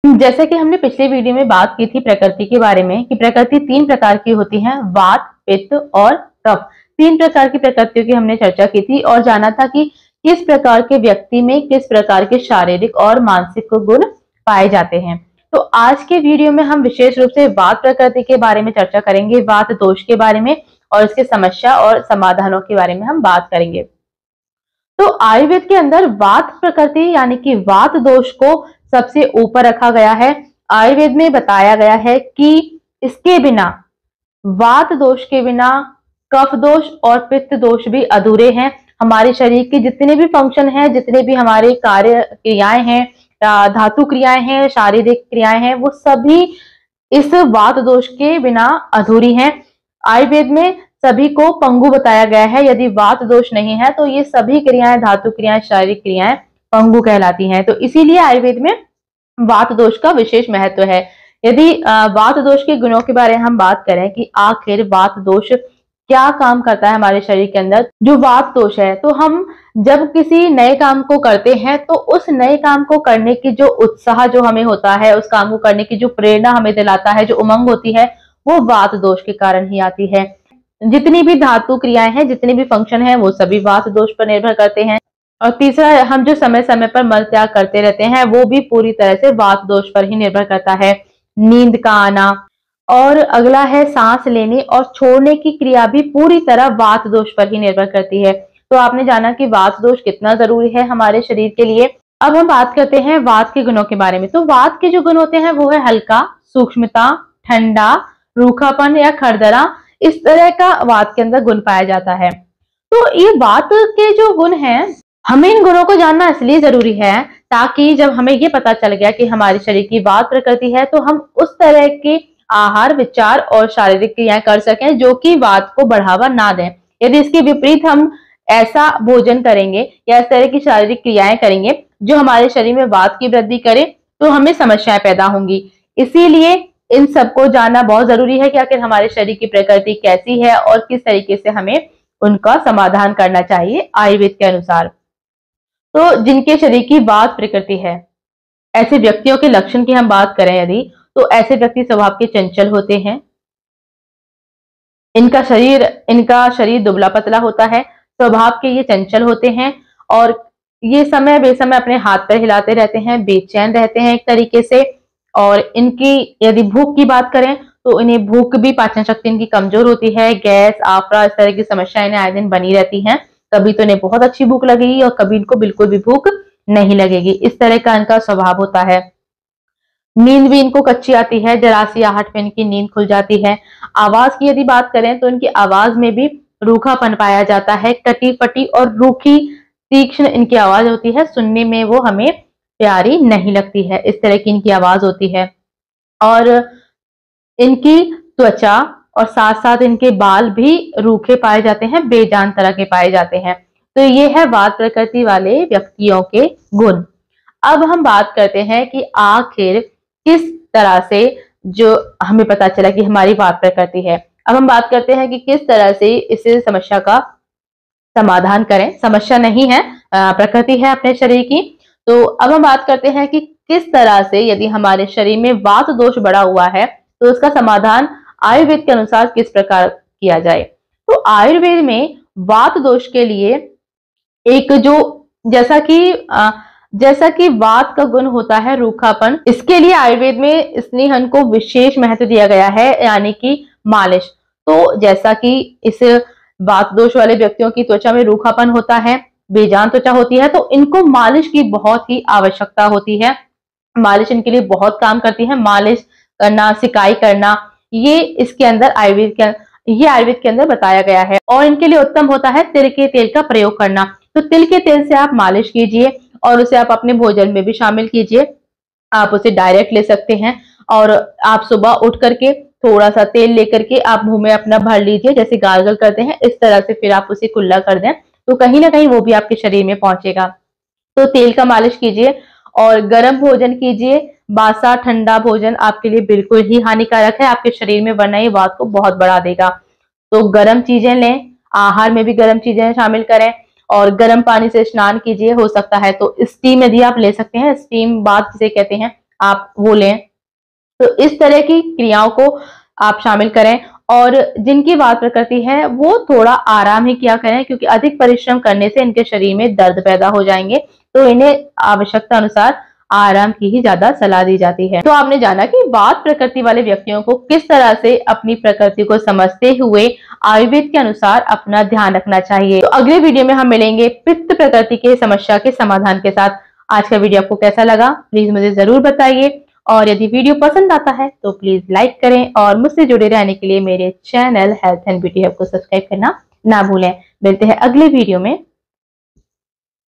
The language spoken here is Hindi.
जैसे कि हमने पिछले वीडियो में बात की थी प्रकृति के बारे में कि प्रकृति 3 प्रकार की होती है, वात, पित्त और कफ। 3 प्रकार की प्रकृतियों की हमने चर्चा की थी और जाना था कि किस प्रकार के व्यक्ति में किस प्रकार के शारीरिक और मानसिक गुण पाए जाते हैं। तो आज के वीडियो में हम विशेष रूप से वात प्रकृति के बारे में चर्चा करेंगे, वात दोष के बारे में और इसके समस्या और समाधानों के बारे में हम बात करेंगे। तो आयुर्वेद के अंदर वात प्रकृति यानी कि वात दोष को सबसे ऊपर रखा गया है। आयुर्वेद में बताया गया है कि इसके बिना, वात दोष के बिना कफ दोष और पित्त दोष भी अधूरे हैं। हमारे शरीर के जितने भी फंक्शन हैं, जितने भी हमारे कार्य क्रियाएं हैं, धातु क्रियाएं हैं, शारीरिक क्रियाएं हैं, वो सभी इस वात दोष के बिना अधूरी हैं। आयुर्वेद में सभी को पंगु बताया गया है। यदि वात दोष नहीं है तो ये सभी क्रियाएं, धातु क्रियाएं, शारीरिक क्रियाएं पंगु कहलाती हैं। तो इसीलिए आयुर्वेद में वात दोष का विशेष महत्व है। यदि वात दोष के गुणों के बारे में हम बात करें कि आखिर वात दोष क्या काम करता है हमारे शरीर के अंदर, जो वात दोष है, तो हम जब किसी नए काम को करते हैं तो उस नए काम को करने की जो उत्साह जो हमें होता है, उस काम को करने की जो प्रेरणा हमें दिलाता है, जो उमंग होती है, वो वात दोष के कारण ही आती है। जितनी भी धातु क्रियाएं हैं, जितने भी फंक्शन हैं, वो सभी वात दोष पर निर्भर करते हैं। और तीसरा, हम जो समय समय पर मल त्याग करते रहते हैं, वो भी पूरी तरह से वात दोष पर ही निर्भर करता है। नींद का आना, और अगला है सांस लेने और छोड़ने की क्रिया भी पूरी तरह वात दोष पर ही निर्भर करती है। तो आपने जाना कि वात दोष कितना जरूरी है हमारे शरीर के लिए। अब हम बात करते हैं वात के गुणों के बारे में। तो वात के जो गुण होते हैं वो है हल्का, सूक्ष्मता, ठंडा, रूखापन या खरदरा। इस तरह का वात के अंदर गुण पाया जाता है। तो ये वात के जो गुण हैं, हमें इन गुणों को जानना इसलिए जरूरी है ताकि जब हमें ये पता चल गया कि हमारे शरीर की वात प्रकृति है, तो हम उस तरह के आहार, विचार और शारीरिक क्रियाएं कर सकें जो कि वात को बढ़ावा ना दें। यदि इसके विपरीत हम ऐसा भोजन करेंगे या इस तरह की शारीरिक क्रियाएं करेंगे जो हमारे शरीर में वात की वृद्धि करे, तो हमें समस्याएं पैदा होंगी। इसीलिए इन सबको जानना बहुत जरूरी है कि आखिर हमारे शरीर की प्रकृति कैसी है और किस तरीके से हमें उनका समाधान करना चाहिए आयुर्वेद के अनुसार। तो जिनके शरीर की वात प्रकृति है, ऐसे व्यक्तियों के लक्षण की हम बात करें यदि, तो ऐसे व्यक्ति स्वभाव के चंचल होते हैं। इनका शरीर दुबला पतला होता है, स्वभाव के ये चंचल होते हैं और ये समय बेसमय अपने हाथ पैर हिलाते रहते हैं, बेचैन रहते हैं एक तरीके से। और इनकी यदि भूख की बात करें तो इन्हें भूख भी, पाचन शक्ति इनकी कमजोर होती है। गैस, आफरा, इस तरह की समस्याएं इन्हें आए दिन बनी रहती हैं। कभी तो इन्हें बहुत अच्छी भूख लगेगी और कभी इनको बिल्कुल भी भूख नहीं लगेगी। इस तरह का इनका स्वभाव होता है। नींद भी इनको कच्ची आती है, जरा सी आहट में इनकी नींद खुल जाती है। आवाज की यदि बात करें तो इनकी आवाज में भी रूखापन पाया जाता है। कटी फटी और रूखी, तीक्ष्ण इनकी आवाज होती है, सुनने में वो हमें प्यारी नहीं लगती है। इस तरह की इनकी आवाज होती है। और इनकी त्वचा और साथ साथ इनके बाल भी रूखे पाए जाते हैं, बेजान तरह के पाए जाते हैं। तो ये है वात प्रकृति वाले व्यक्तियों के गुण। अब हम बात करते हैं कि आखिर किस तरह से जो हमें पता चला कि हमारी वात प्रकृति है। अब हम बात करते हैं कि किस तरह से इस समस्या का समाधान करें। समस्या नहीं है, प्रकृति है अपने शरीर की। तो अब हम बात करते हैं कि किस तरह से यदि हमारे शरीर में वात दोष बढ़ा हुआ है तो उसका समाधान आयुर्वेद के अनुसार किस प्रकार किया जाए। तो आयुर्वेद में वात दोष के लिए एक जो, जैसा कि वात का गुण होता है रूखापन, इसके लिए आयुर्वेद में स्नेहन को विशेष महत्व दिया गया है, यानी कि मालिश। तो जैसा कि इस वात दोष वाले व्यक्तियों की त्वचा में रूखापन होता है, बेजान त्वचा होती है, तो इनको मालिश की बहुत ही आवश्यकता होती है। मालिश इनके लिए बहुत काम करती है। मालिश करना, सिकाई करना, ये इसके अंदर आयुर्वेद के अंदर बताया गया है। और इनके लिए उत्तम होता है तिल के तेल का प्रयोग करना। तो तिल के तेल से आप मालिश कीजिए और उसे आप अपने भोजन में भी शामिल कीजिए। आप उसे डायरेक्ट ले सकते हैं और आप सुबह उठ करके थोड़ा सा तेल लेकर के आप मुंह में अपना भर लीजिए, जैसे गार्गल करते हैं, इस तरह से फिर आप उसे कुल्ला कर दें तो कहीं ना कहीं वो भी आपके शरीर में पहुंचेगा। तो तेल का मालिश कीजिए और गर्म भोजन कीजिए। बासा ठंडा भोजन आपके लिए बिल्कुल ही हानिकारक है आपके शरीर में, वरना ये वात को बहुत बढ़ा देगा। तो गर्म चीजें लें, आहार में भी गर्म चीजें शामिल करें और गर्म पानी से स्नान कीजिए। हो सकता है तो स्टीम यदि आप ले सकते हैं, स्टीम बाथ जिसे कहते हैं, आप वो लें। तो इस तरह की क्रियाओं को आप शामिल करें। और जिनकी वात प्रकृति है वो थोड़ा आराम ही किया करें, क्योंकि अधिक परिश्रम करने से इनके शरीर में दर्द पैदा हो जाएंगे। तो इन्हें आवश्यकता अनुसार आराम की ही ज्यादा सलाह दी जाती है। तो आपने जाना कि वात प्रकृति वाले व्यक्तियों को किस तरह से अपनी प्रकृति को समझते हुए आयुर्वेद के अनुसार अपना ध्यान रखना चाहिए। तो अगले वीडियो में हम मिलेंगे पित्त प्रकृति के समस्या के समाधान के साथ। आज का वीडियो आपको कैसा लगा प्लीज मुझे जरूर बताइए, और यदि वीडियो पसंद आता है तो प्लीज लाइक करें, और मुझसे जुड़े रहने के लिए मेरे channel health and beauty hub को सब्सक्राइब करना ना भूलें। मिलते हैं अगले वीडियो में।